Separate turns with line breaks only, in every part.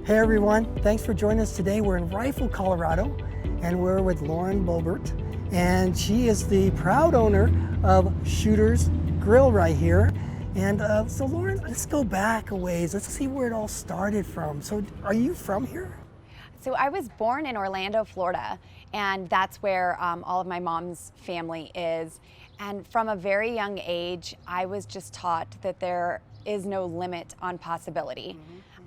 Hey everyone, thanks for joining us today. We're in Rifle, Colorado, and we're with Lauren Boebert, and she is the proud owner of Shooter's Grill right here. And so Lauren, let's go back a ways. Let's see where it all started from. So are you from here?
So I was born in Orlando, Florida, and that's where all of my mom's family is. And from a very young age, I was just taught that there is no limit on possibility.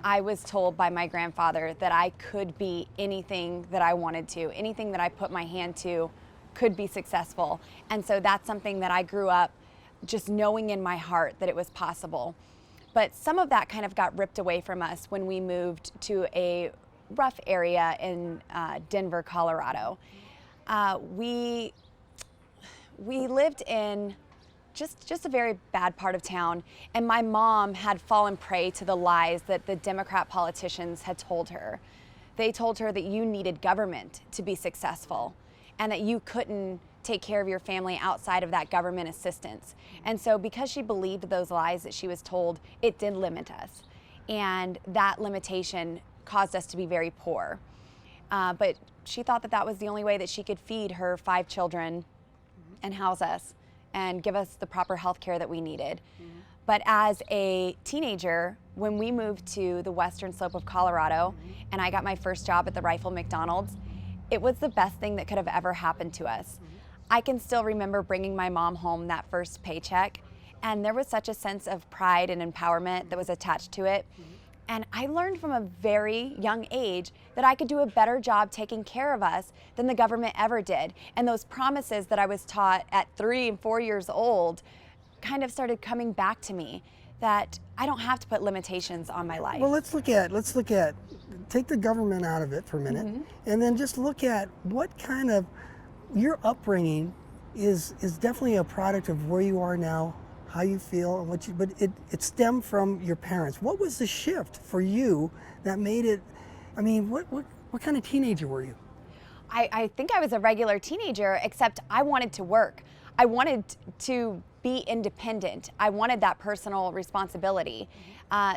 I was told by my grandfather that I could be anything that I wanted to, anything that I put my hand to could be successful. And so that's something that I grew up just knowing in my heart that it was possible. But some of that kind of got ripped away from us when we moved to a rough area in Denver, Colorado. We lived in just a very bad part of town, and my mom had fallen prey to the lies that the Democrat politicians had told her. They told her that you needed government to be successful and that you couldn't take care of your family outside of that government assistance. And so because she believed those lies that she was told, it did limit us. And that limitation caused us to be very poor. But she thought that that was the only way that she could feed her 5 children and house us and give us the proper health care that we needed. But as a teenager, when we moved to the western slope of Colorado and I got my first job at the Rifle McDonald's, it was the best thing that could have ever happened to us. I can still remember bringing my mom home that first paycheck, and there was such a sense of pride and empowerment that was attached to it. And I learned from a very young age that I could do a better job taking care of us than the government ever did. And those promises that I was taught at 3 and 4 years old kind of started coming back to me, that I don't have to put limitations on my life.
Well, let's look at, take the government out of it for a minute, and then just look at what kind of, your upbringing is definitely a product of where you are now, how you feel, and what you, but it stemmed from your parents. What was the shift for you that made it, I mean, what kind of teenager were you?
I think I was a regular teenager, except I wanted to work. I wanted to be independent. I wanted that personal responsibility.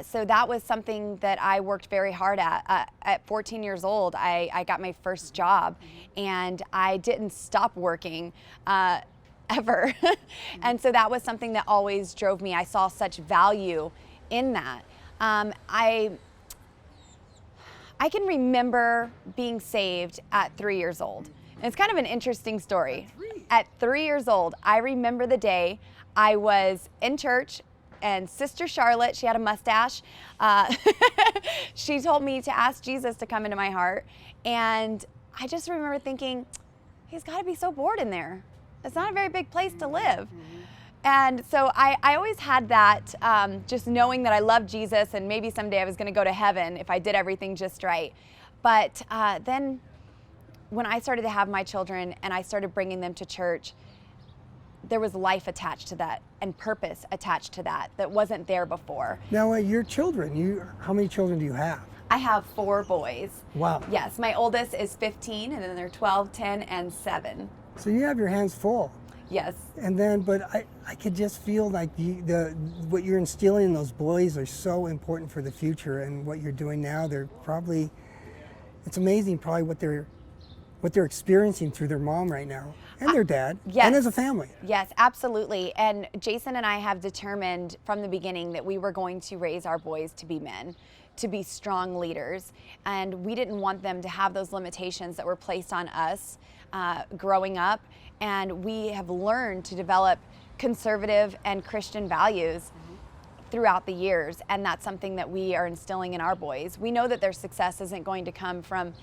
So that was something that I worked very hard at. At 14 years old, I got my first job, and I didn't stop working ever. And so that was something that always drove me. I saw such value in that. I can remember being saved at 3 years old. And it's kind of an interesting story. At 3 years old, I remember the day I was in church, and Sister Charlotte, she had a mustache. She told me to ask Jesus to come into my heart. And I just remember thinking, he's got to be so bored in there. It's not a very big place to live. And so I always had that, just knowing that I loved Jesus and maybe someday I was going to go to heaven if I did everything just right. But then when I started to have my children and I started bringing them to church, there was life attached to that and purpose attached to that wasn't there before.
Now, your children, how many children do you have?
I have 4 boys.
Wow.
Yes, my oldest is 15, and then they're 12, 10, and 7.
So you have your hands full.
Yes.
And then, but I could just feel like what you're instilling in those boys are so important for the future, and what you're doing now, it's amazing probably what they're experiencing through their mom right now, and their dad,
yes.
and as a family.
Yes, absolutely. And Jason and I have determined from the beginning that we were going to raise our boys to be men, to be strong leaders. And we didn't want them to have those limitations that were placed on us growing up. And we have learned to develop conservative and Christian values throughout the years. And that's something that we are instilling in our boys. We know that their success isn't going to come from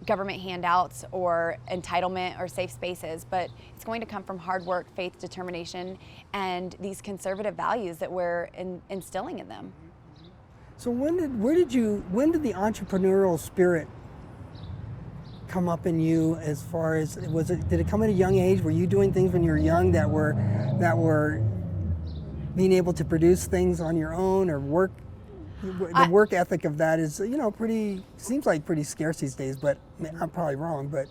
government handouts or entitlement or safe spaces, but it's going to come from hard work, faith, determination, and these conservative values that we're instilling in them.
So when did the entrepreneurial spirit come up in you? As far as, did it come at a young age? Were you doing things when you were young that were being able to produce things on your own, or work? The work ethic of that is, seems like pretty scarce these days, but I'm probably wrong, but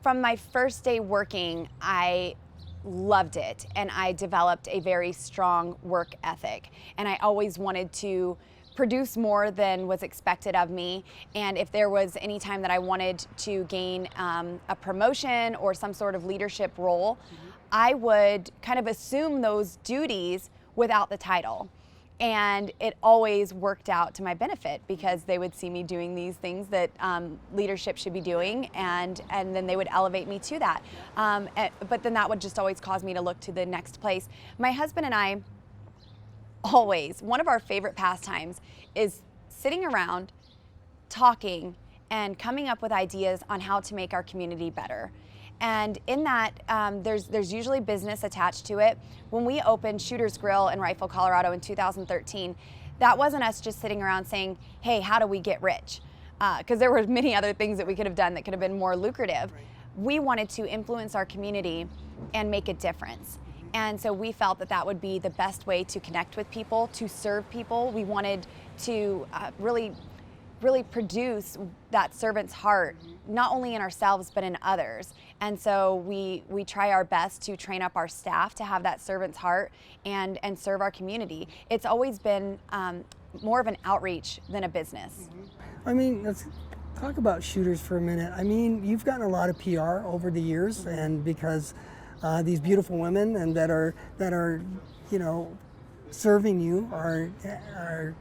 From my first day working, I loved it, and I developed a very strong work ethic, and I always wanted to produce more than was expected of me. And if there was any time that I wanted to gain a promotion or some sort of leadership role, I would kind of assume those duties without the title. And it always worked out to my benefit because they would see me doing these things that leadership should be doing, and then they would elevate me to that. But then that would just always cause me to look to the next place. My husband and I, always, one of our favorite pastimes is sitting around, talking, and coming up with ideas on how to make our community better. And in that, there's usually business attached to it. When we opened Shooter's Grill in Rifle, Colorado in 2013, that wasn't us just sitting around saying, hey, how do we get rich? Because there were many other things that we could have done that could have been more lucrative. Right. We wanted to influence our community and make a difference. And so we felt that that would be the best way to connect with people, to serve people. We wanted to really produce that servant's heart, not only in ourselves, but in others. And so we try our best to train up our staff to have that servant's heart and serve our community. It's always been more of an outreach than a business.
I mean, let's talk about Shooters for a minute. I mean, you've gotten a lot of PR over the years, and because these beautiful women and that are you know, serving you are
they're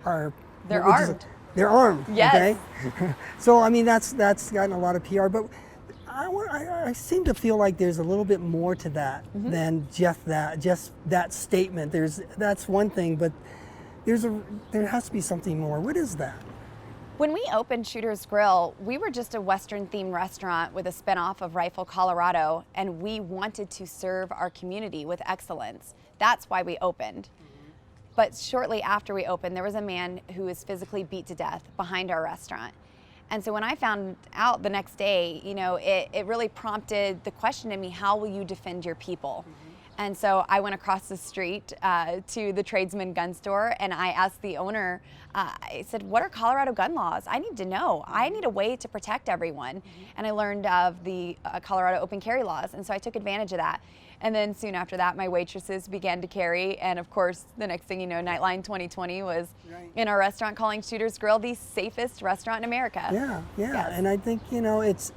armed.
They're armed.
Yes.
Okay. So I mean, that's gotten a lot of PR, but I seem to feel like there's a little bit more to that than just that statement. That's one thing, but there has to be something more. What is that?
When we opened Shooter's Grill, we were just a Western-themed restaurant with a spinoff of Rifle, Colorado, and we wanted to serve our community with excellence. That's why we opened. But shortly after we opened, there was a man who was physically beat to death behind our restaurant. And so when I found out the next day, you know, it really prompted the question in me, how will you defend your people? And so I went across the street to the Tradesman gun store, and I asked the owner, I said, what are Colorado gun laws? I need to know. I need a way to protect everyone. And I learned of the Colorado open carry laws, and so I took advantage of that. And then soon after that, my waitresses began to carry, and of course, the next thing you know, Nightline 2020 was in our restaurant, calling Shooter's Grill the safest restaurant in America.
Yeah,
Yes.
And I think, you know, it's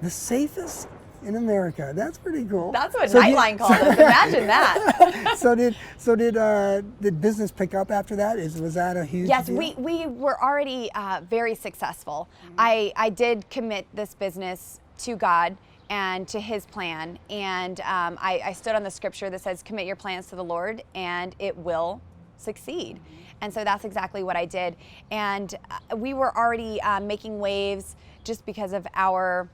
the safest in America. That's pretty cool.
That's what Nightline called us. Imagine that.
So did business pick up after that? Was that a huge
Yes,
deal?
we were already very successful. I did commit this business to God and to His plan, and I stood on the scripture that says, commit your plans to the Lord and it will succeed. And so that's exactly what I did. And we were already making waves just because of our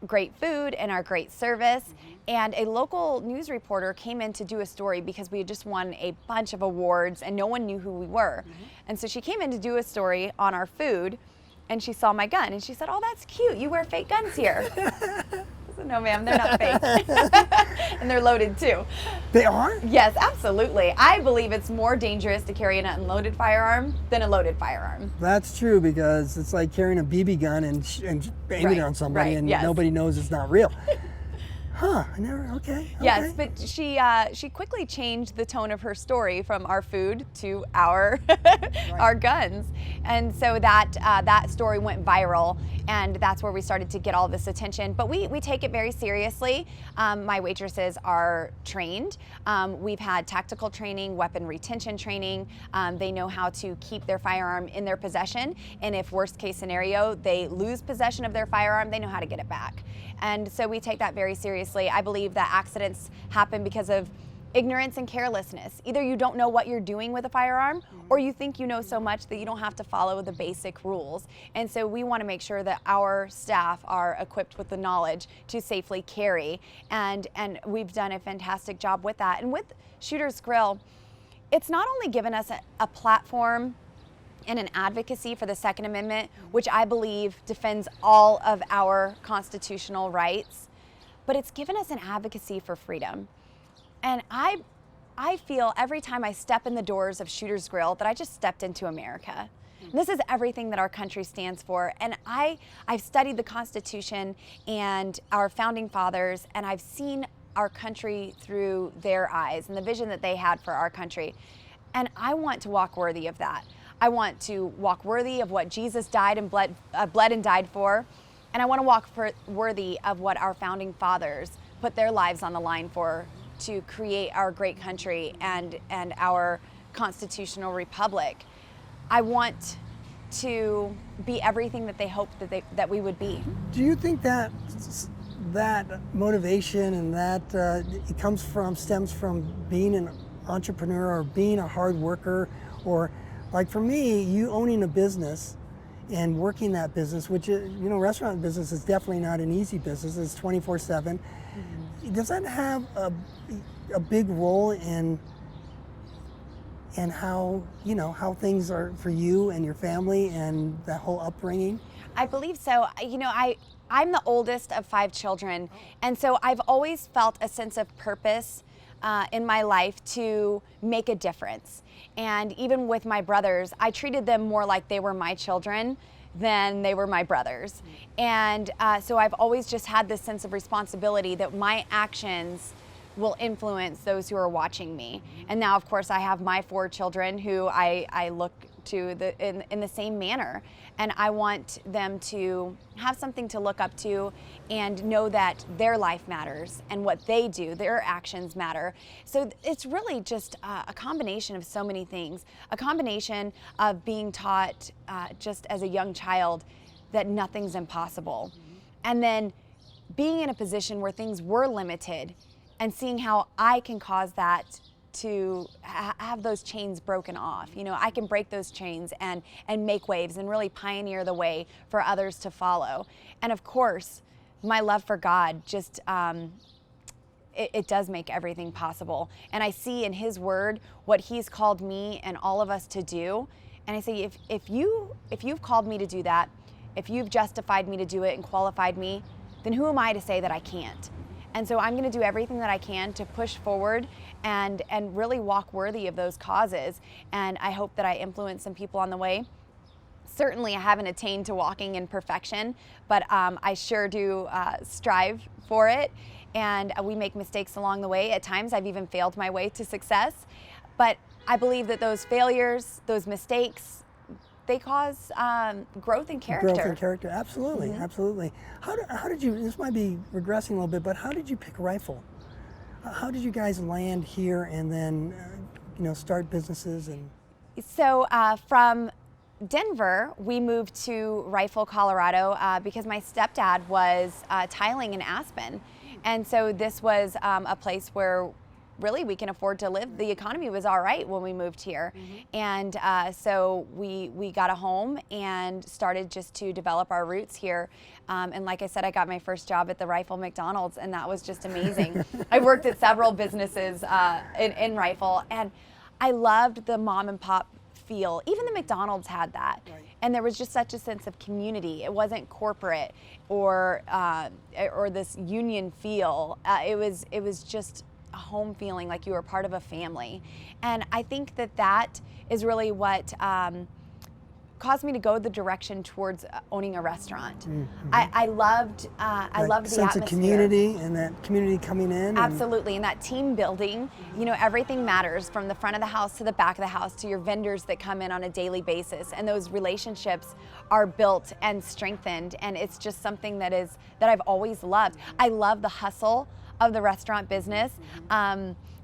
great food and our great service. And a local news reporter came in to do a story because we had just won a bunch of awards and no one knew who we were. And so she came in to do a story on our food, and she saw my gun and she said, oh, that's cute, you wear fake guns here. I said, no ma'am, they're not fake. And they're loaded too.
They are?
Yes, absolutely. I believe it's more dangerous to carry an unloaded firearm than a loaded firearm.
That's true, because it's like carrying a BB gun and aiming it on somebody, and nobody knows it's not real. Huh, I never, okay.
Yes, but she quickly changed the tone of her story from our food to our our guns. And so that story went viral, and that's where we started to get all this attention. But we take it very seriously. My waitresses are trained. We've had tactical training, weapon retention training. They know how to keep their firearm in their possession, and if worst case scenario, they lose possession of their firearm, they know how to get it back. And so we take that very seriously. I believe that accidents happen because of ignorance and carelessness. Either you don't know what you're doing with a firearm, or you think you know so much that you don't have to follow the basic rules. And so we want to make sure that our staff are equipped with the knowledge to safely carry. And we've done a fantastic job with that. And with Shooter's Grill, it's not only given us a platform and an advocacy for the Second Amendment, which I believe defends all of our constitutional rights, but it's given us an advocacy for freedom. And I feel every time I step in the doors of Shooter's Grill that I just stepped into America. And this is everything that our country stands for. And I've studied the Constitution and our founding fathers, and I've seen our country through their eyes and the vision that they had for our country. And I want to walk worthy of that. I want to walk worthy of what Jesus died and bled and died for. And I want to walk worthy of what our founding fathers put their lives on the line for, to create our great country and our constitutional republic. I want to be everything that they hoped that we would be.
Do you think that motivation and that it stems from being an entrepreneur or being a hard worker, or like for me, you owning a business and working that business, which restaurant business is definitely not an easy business. It's 24/7. Mm-hmm. Does that have a big role in how things are for you and your family and that whole upbringing?
I believe so. I'm the oldest of 5 children, and so I've always felt a sense of purpose in my life to make a difference. And even with my brothers, I treated them more like they were my children than they were my brothers. And so I've always just had this sense of responsibility that my actions will influence those who are watching me. And now, of course, I have my 4 children who I look to in the same manner. And I want them to have something to look up to and know that their life matters and what they do, their actions matter. So it's really just a combination of so many things. A combination of being taught just as a young child that nothing's impossible. And then being in a position where things were limited and seeing how I can cause that to have those chains broken off. I can break those chains and make waves and really pioneer the way for others to follow. And of course, my love for God just, it does make everything possible. And I see in His Word what He's called me and all of us to do. And I say, if you've called me to do that, if you've justified me to do it and qualified me, then who am I to say that I can't? And so I'm going to do everything that I can to push forward and really walk worthy of those causes. And I hope that I influence some people on the way. Certainly, I haven't attained to walking in perfection, but I sure do strive for it. And we make mistakes along the way. At times, I've even failed my way to success. But I believe that those failures, those mistakes, they cause growth in character.
Growth in character, absolutely, mm-hmm. Absolutely. How did you, this might be regressing a little bit, but how did you pick rifle? How did you guys land here and then, start businesses? And
So from Denver, we moved to Rifle, Colorado, because my stepdad was tiling in Aspen. And so this was a place where really we can afford to live. The economy was all right when we moved here. Mm-hmm. And so we got a home and started just to develop our roots here. And like I said, I got my first job at the Rifle McDonald's, and that was just amazing. I worked at several businesses in Rifle, and I loved the mom and pop feel. Even the McDonald's had that. Right. And there was just such a sense of community. It wasn't corporate or this union feel. It was just a home feeling, like you were part of a family. And I think that is really what caused me to go the direction towards owning a restaurant. Mm-hmm. I loved the atmosphere.
Sense of community and that community coming in.
Absolutely, and that team building. Everything matters, from the front of the house to the back of the house to your vendors that come in on a daily basis. And those relationships are built and strengthened. And it's just something that I've always loved. I love the hustle of the restaurant business.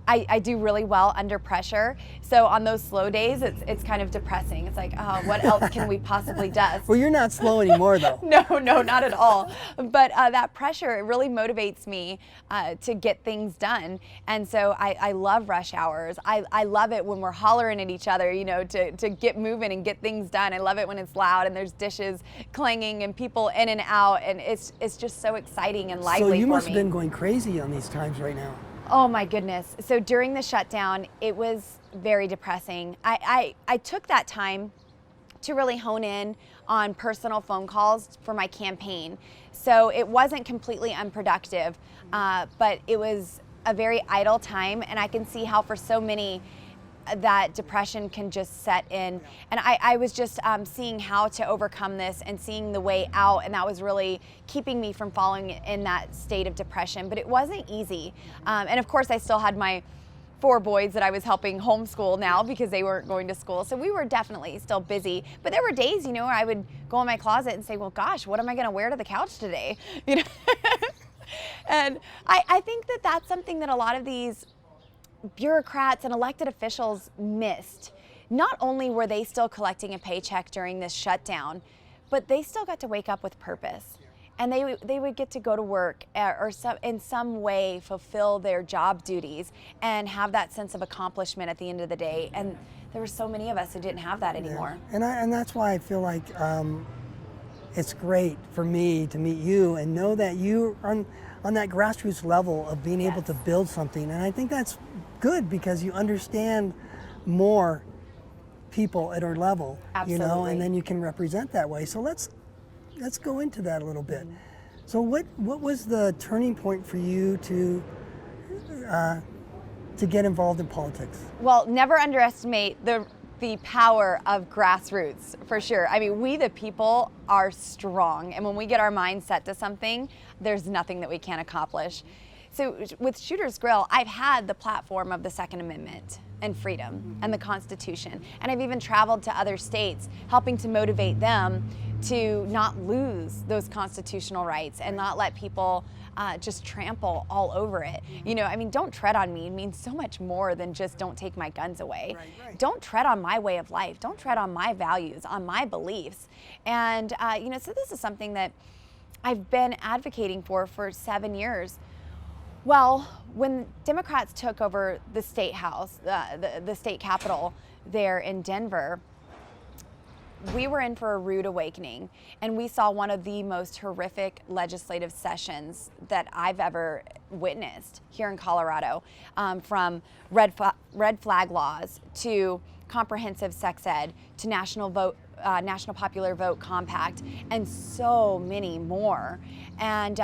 I do really well under pressure. So on those slow days, it's kind of depressing. It's like, oh, what else can we possibly do?
Well, you're not slow anymore, though.
No, not at all. But that pressure, it really motivates me to get things done. And so I love rush hours. I love it when we're hollering at each other, to get moving and get things done. I love it when it's loud and there's dishes clanging and people in and out. And it's just so exciting and lively for me.
So you must have been going crazy on these times right now.
Oh my goodness. So during the shutdown, it was very depressing. I took that time to really hone in on personal phone calls for my campaign. So it wasn't completely unproductive, but it was a very idle time, and I can see how for so many that depression can just set in. And I was just seeing how to overcome this and seeing the way out, and that was really keeping me from falling in that state of depression. But it wasn't easy. And of course, I still had my 4 boys that I was helping homeschool now because they weren't going to school. So we were definitely still busy. But there were days, where I would go in my closet and say, well, gosh, what am I going to wear to the couch today? And I think that that's something that a lot of these bureaucrats and elected officials missed. Not only were they still collecting a paycheck during this shutdown, but they still got to wake up with purpose. And they would get to go to work or in some way fulfill their job duties and have that sense of accomplishment at the end of the day. And there were so many of us who didn't have that anymore.
Yeah. And that's why I feel like it's great for me to meet you and know that you are on that grassroots level of being able to build something. And I think that's good because you understand more people at our level,
Absolutely.
and then you can represent that way. So let's go into that a little bit. So what was the turning point for you to get involved in politics?
Well, never underestimate the power of grassroots, for sure. I mean, we the people are strong, and when we get our mind set to something, there's nothing that we can't accomplish. So with Shooter's Grill, I've had the platform of the Second Amendment and freedom and the Constitution, and I've even traveled to other states helping to motivate them to not lose those constitutional rights and not let people just trample all over it. Don't tread on me means so much more than just don't take my guns away.
Right.
Don't tread on my way of life. Don't tread on my values, on my beliefs. And, so this is something that I've been advocating for 7 years. Well, when Democrats took over the state house, the state capitol there in Denver, we were in for a rude awakening, and we saw one of the most horrific legislative sessions that I've ever witnessed here in Colorado, from red flag laws to comprehensive sex ed to national popular vote compact, and so many more. And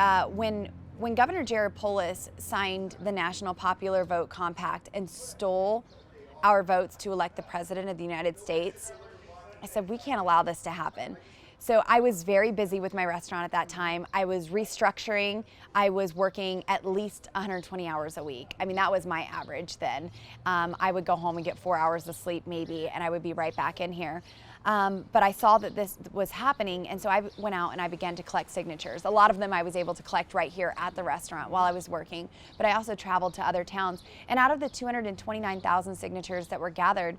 when Governor Jared Polis signed the National Popular Vote Compact and stole our votes to elect the President of the United States, I said, we can't allow this to happen. So I was very busy with my restaurant at that time. I was restructuring. I was working at least 120 hours a week. I mean, that was my average then. I would go home and get 4 hours of sleep maybe, and I would be right back in here. But I saw that this was happening, and so I went out and I began to collect signatures. A lot of them I was able to collect right here at the restaurant while I was working, but I also traveled to other towns. And out of the 229,000 signatures that were gathered,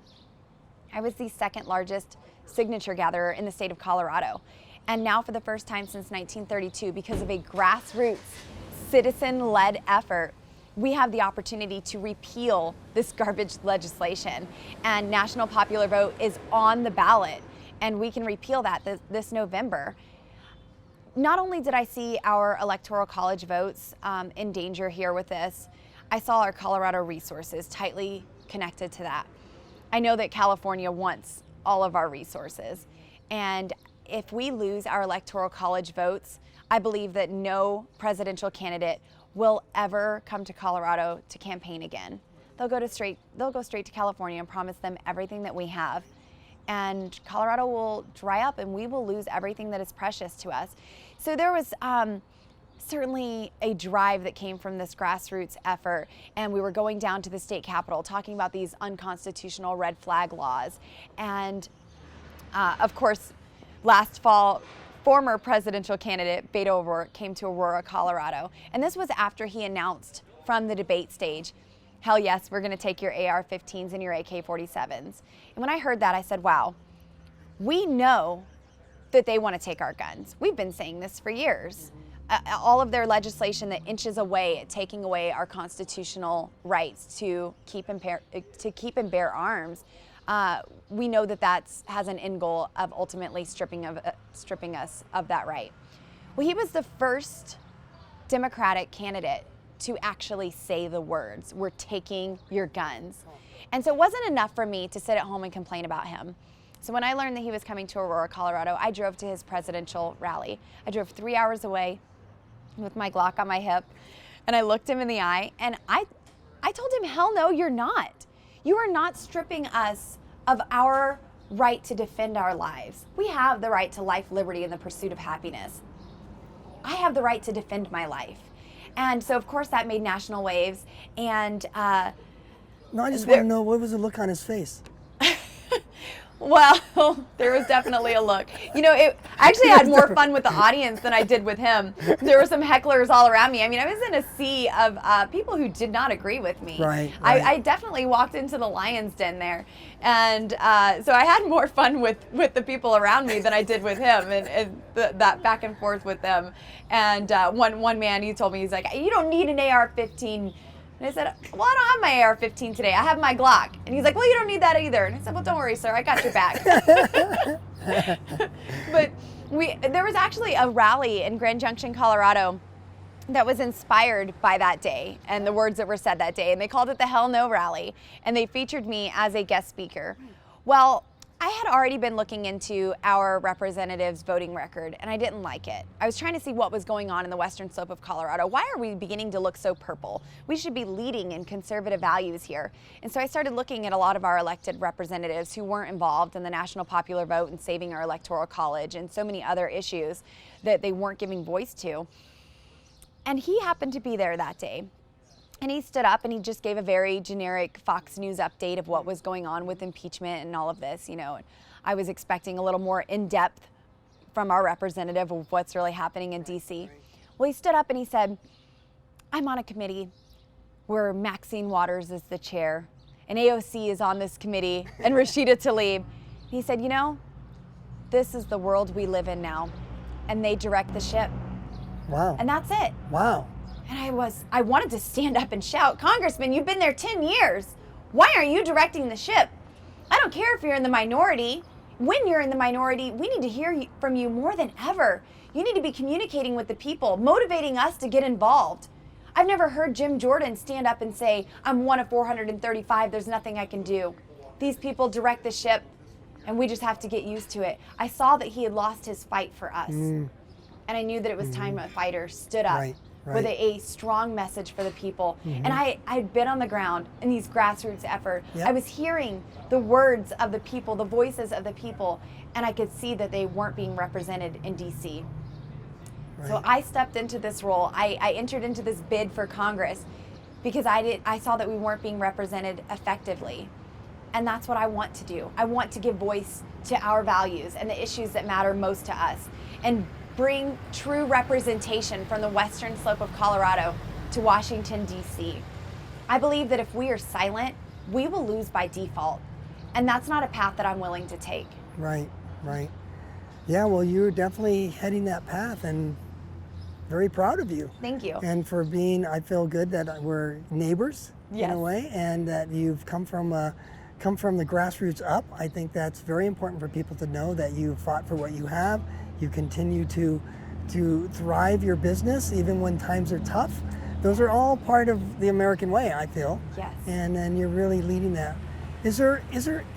I was the second largest signature gatherer in the state of Colorado. And now for the first time since 1932, because of a grassroots, citizen-led effort, we have the opportunity to repeal this garbage legislation. And National Popular Vote is on the ballot, and we can repeal that this November. Not only did I see our electoral college votes in danger here with this, I saw our Colorado resources tightly connected to that. I know that California wants all of our resources. And if we lose our electoral college votes, I believe that no presidential candidate will ever come to Colorado to campaign again. They'll go straight to California and promise them everything that we have. And Colorado will dry up and we will lose everything that is precious to us. So there was certainly a drive that came from this grassroots effort, and we were going down to the state capitol talking about these unconstitutional red flag laws. And of course, last fall, former presidential candidate Beto O'Rourke came to Aurora, Colorado, and this was after he announced from the debate stage, hell yes, we're going to take your AR-15s and your AK-47s. And when I heard that, I said, wow, we know that they want to take our guns. We've been saying this for years. All of their legislation that inches away at taking away our constitutional rights to keep and bear arms, we know that has an end goal of ultimately stripping us of that right. Well, he was the first Democratic candidate to actually say the words, "We're taking your guns." And so it wasn't enough for me to sit at home and complain about him. So when I learned that he was coming to Aurora, Colorado, I drove to his presidential rally. I drove 3 hours away with my Glock on my hip, and I looked him in the eye, and I told him, hell no, you're not. You are not stripping us of our right to defend our lives. We have the right to life, liberty, and the pursuit of happiness. I have the right to defend my life. And so, of course, that made national waves. And
No, I just want to know, what was the look on his face?
Well, there was definitely a look. You know, I actually had more fun with the audience than I did with him. There were some hecklers all around me. I mean, I was in a sea of people who did not agree with me.
Right.
I definitely walked into the lion's den there. And so I had more fun with the people around me than I did with him, and that back and forth with them. And one man, he told me, he's like, you don't need an AR-15. And I said, well, I don't have my AR-15 today. I have my Glock. And he's like, well, you don't need that either. And I said, well, don't worry, sir. I got your back. But there was actually a rally in Grand Junction, Colorado that was inspired by that day and the words that were said that day. And they called it the Hell No Rally. And they featured me as a guest speaker. Well, I had already been looking into our representatives' voting record, and I didn't like it. I was trying to see what was going on in the western slope of Colorado. Why are we beginning to look so purple? We should be leading in conservative values here. And so I started looking at a lot of our elected representatives who weren't involved in the national popular vote and saving our electoral college and so many other issues that they weren't giving voice to. And he happened to be there that day. And he stood up and he just gave a very generic Fox News update of what was going on with impeachment and all of this, you know. I was expecting a little more in-depth from our representative of what's really happening in DC. Well, he stood up and he said, I'm on a committee where Maxine Waters is the chair and AOC is on this committee and Rashida Tlaib. He said, you know, this is the world we live in now, and they direct the ship.
Wow.
And that's it.
Wow.
And I wanted to stand up and shout, Congressman, you've been there 10 years. Why aren't you directing the ship? I don't care if you're in the minority. When you're in the minority, we need to hear from you more than ever. You need to be communicating with the people, motivating us to get involved. I've never heard Jim Jordan stand up and say, I'm one of 435, there's nothing I can do. These people direct the ship, and we just have to get used to it. I saw that he had lost his fight for us. And I knew that it was time a fighter stood up.
Right.
With a strong message for the people. And I'd been on the ground in these grassroots efforts.
Yep.
I was hearing the words of the people, the voices of the people, and I could see that they weren't being represented in DC.
Right.
So I stepped into this role. I entered into this bid for Congress because I saw that we weren't being represented effectively. And that's what I want to do. I want to give voice to our values and the issues that matter most to us, and bring true representation from the western slope of Colorado to Washington, D.C. I believe that if we are silent, we will lose by default. And that's not a path that I'm willing to take.
Right, right. Yeah, well, you're definitely heading that path, and very proud of you.
Thank you.
And for being, I feel good that we're neighbors in a way, and that you've come from the grassroots up. I think that's very important for people to know, that you fought for what you have. You continue to thrive your business even when times are tough. Those are all part of the American way, I feel.
Yes.
And then you're really leading that. Is there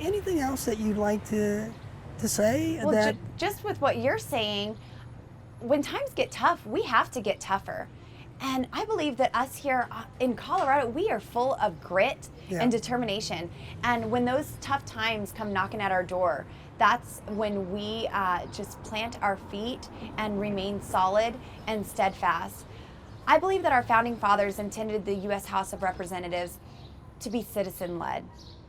anything else that you'd like to say?
Well,
that
just with what you're saying, when times get tough, we have to get tougher. And I believe that us here in Colorado, we are full of grit and determination. And when those tough times come knocking at our door, that's when we just plant our feet and remain solid and steadfast. I believe that our founding fathers intended the U.S. House of Representatives to be citizen-led,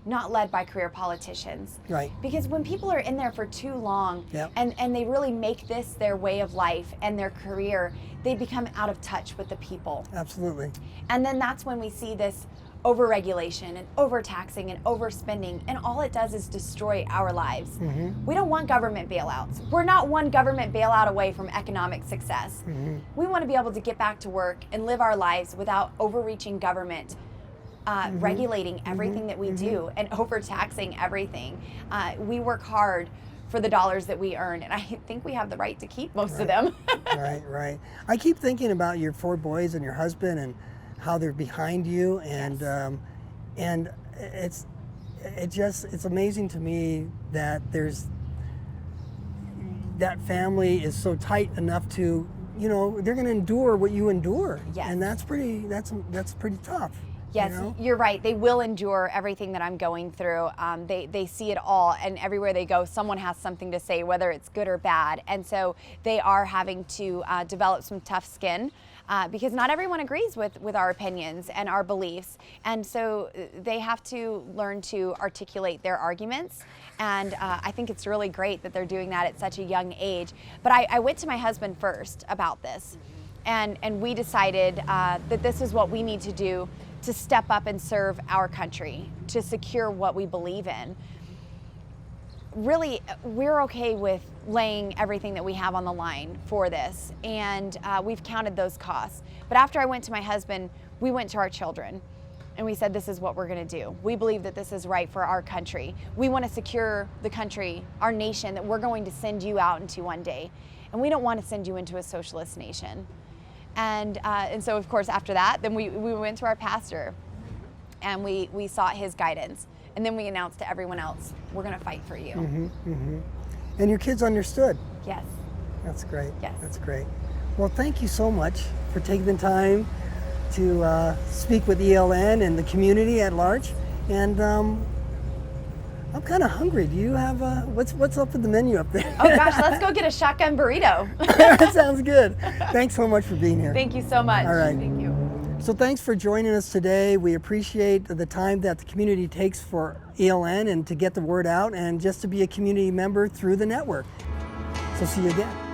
not led by career politicians.
Right.
Because when people are in there for too long and they really make this their way of life and their career, they become out of touch with the people.
Absolutely.
And then that's when we see this overregulation and overtaxing and overspending, and all it does is destroy our lives. We don't want government bailouts. We're not one government bailout away from economic success. We want to be able to get back to work and live our lives without overreaching government, regulating everything that we do and overtaxing everything. We work hard for the dollars that we earn, and I think we have the right to keep most of them.
Right. I keep thinking about your 4 boys and your husband and how they're behind you, and and it's amazing to me that that family is so tight enough to, they're going to endure what you endure.
Yes.
And that's pretty tough.
Yes, you're right. They will endure everything that I'm going through. They see it all, and everywhere they go, someone has something to say, whether it's good or bad. And so they are having to develop some tough skin. because not everyone agrees with our opinions and our beliefs. And so they have to learn to articulate their arguments. And I think it's really great that they're doing that at such a young age. But I went to my husband first about this. And we decided that this is what we need to do to step up and serve our country, to secure what we believe in. Really, we're okay with laying everything that we have on the line for this, and we've counted those costs. But after I went to my husband, we went to our children, and we said, this is what we're gonna do. We believe that this is right for our country. We wanna secure the country, our nation, that we're going to send you out into one day. And we don't wanna send you into a socialist nation. And so, of course, after that, then we went to our pastor, and we sought his guidance. And then we announced to everyone else, we're gonna fight for you.
And your kids understood?
Yes.
That's great.
Yes.
That's great. Well, thank you so much for taking the time to speak with ELN and the community at large. And I'm kind of hungry. Do you have, what's up with the menu up there?
Oh gosh, let's go get a shotgun burrito.
That sounds good. Thanks so much for being here.
Thank you so much.
All right.
Thank you.
So thanks for joining us today. We appreciate the time that the community takes for ELN and to get the word out and just to be a community member through the network. So see you again.